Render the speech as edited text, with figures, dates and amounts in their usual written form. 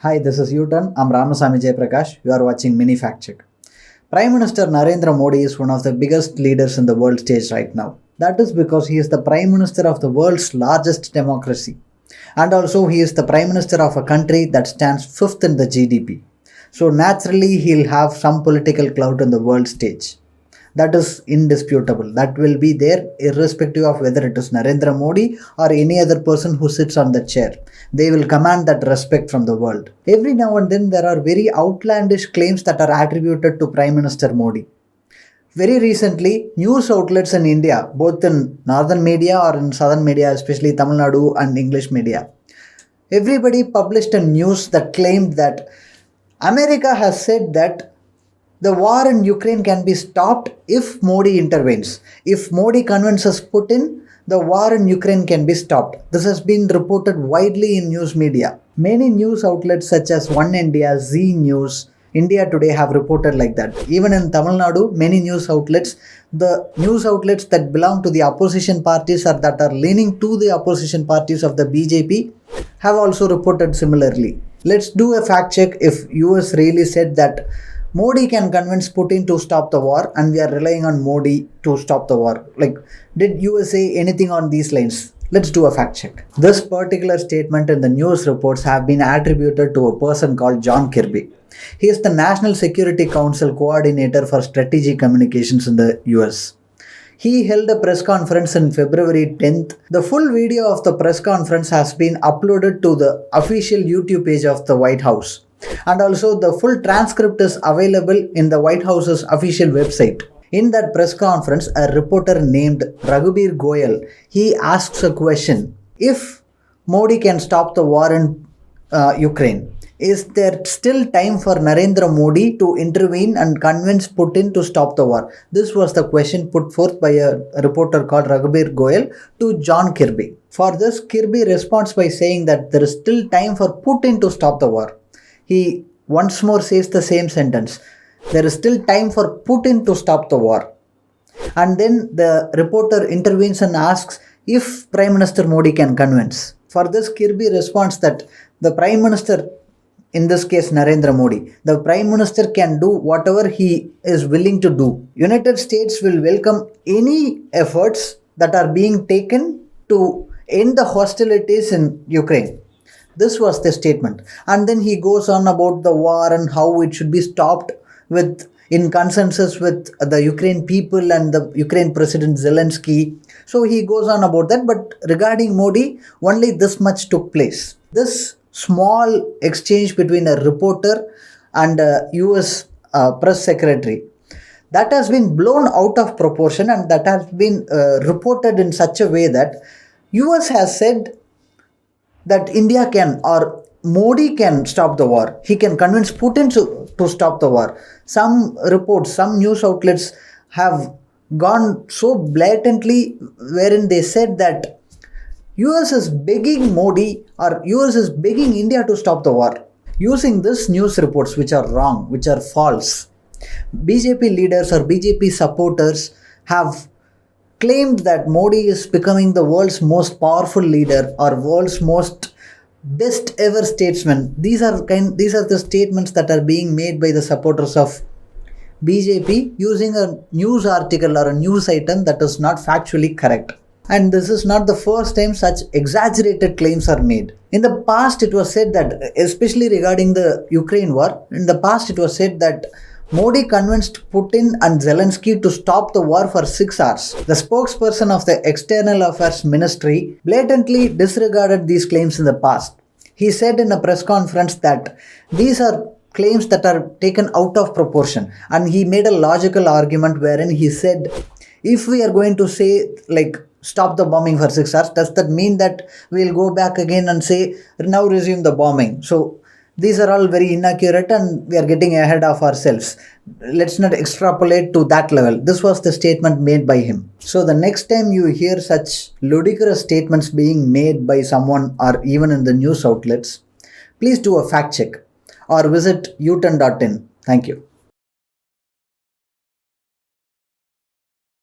Hi, this is Youturn. I'm Ramasamy Jayaprakash. You are watching Mini Fact Check. Prime Minister Narendra Modi is one of the biggest leaders in the world stage right now. That is because he is the Prime Minister of the world's largest democracy. And also, he is the Prime Minister of a country that stands fifth in the GDP. So, naturally, he'll have some political clout on the world stage. That is indisputable. That will be there irrespective of whether it is Narendra Modi or any other person who sits on the chair. They will command that respect from the world. Every now and then there are very outlandish claims that are attributed to Prime Minister Modi. Very recently, news outlets in India, both in northern media or in southern media, especially Tamil Nadu and English media, everybody published a news that claimed that America has said that the war in Ukraine can be stopped if Modi intervenes. If Modi convinces Putin, the war in Ukraine can be stopped. This has been reported widely in news media. Many news outlets such as One India, Z News, India Today have reported like that. Even in Tamil Nadu, many news outlets, the news outlets that belong to the opposition parties or that are leaning to the opposition parties of the BJP have also reported similarly. Let's do a fact check if US really said that Modi can convince Putin to stop the war and we are relying on Modi to stop the war. Like, did US say anything on these lines? Let's do a fact check. This particular statement in the news reports have been attributed to a person called John Kirby. He is the National Security Council Coordinator for Strategic Communications in the US. He held a press conference on February 10th. The full video of the press conference has been uploaded to the official YouTube page of the White House. And also the full transcript is available in the White House's official website. In that press conference, a reporter named Raghubir Goyal, he asks a question. If Modi can stop the war in Ukraine, is there still time for Narendra Modi to intervene and convince Putin to stop the war? This was the question put forth by a reporter called Raghubir Goyal to John Kirby. For this, Kirby responds by saying that there is still time for Putin to stop the war. He once more says the same sentence. There is still time for Putin to stop the war. And then the reporter intervenes and asks if Prime Minister Modi can convince. For this, Kirby responds that the Prime Minister, in this case Narendra Modi, the Prime Minister can do whatever he is willing to do. United States will welcome any efforts that are being taken to end the hostilities in Ukraine. This was the statement. And then he goes on about the war and how it should be stopped in consensus with the Ukraine people and the Ukraine President Zelensky. So he goes on about that. But regarding Modi, only this much took place. This small exchange between a reporter and a US press secretary, that has been blown out of proportion and that has been reported in such a way that US has said that India can or Modi can stop the war. He can convince Putin to stop the war. Some reports, some news outlets have gone so blatantly wherein they said that US is begging Modi or US is begging India to stop the war. Using this news reports which are wrong, which are false, BJP leaders or BJP supporters have claimed that Modi is becoming the world's most powerful leader or world's most best ever statesman. These are the statements that are being made by the supporters of BJP using a news article or a news item that is not factually correct. And this is not the first time such exaggerated claims are made. In the past, it was said that, especially regarding the Ukraine war, in the past it was said that Modi convinced Putin and Zelensky to stop the war for 6 hours. The spokesperson of the External Affairs Ministry blatantly disregarded these claims in the past. He said in a press conference that these are claims that are taken out of proportion, and he made a logical argument wherein he said, if we are going to say like stop the bombing for 6 hours, does that mean that we'll go back again and say now resume the bombing? So these are all very inaccurate and we are getting ahead of ourselves. Let's not extrapolate to that level. This was the statement made by him. So the next time you hear such ludicrous statements being made by someone or even in the news outlets, please do a fact check or visit youturn.in. Thank you.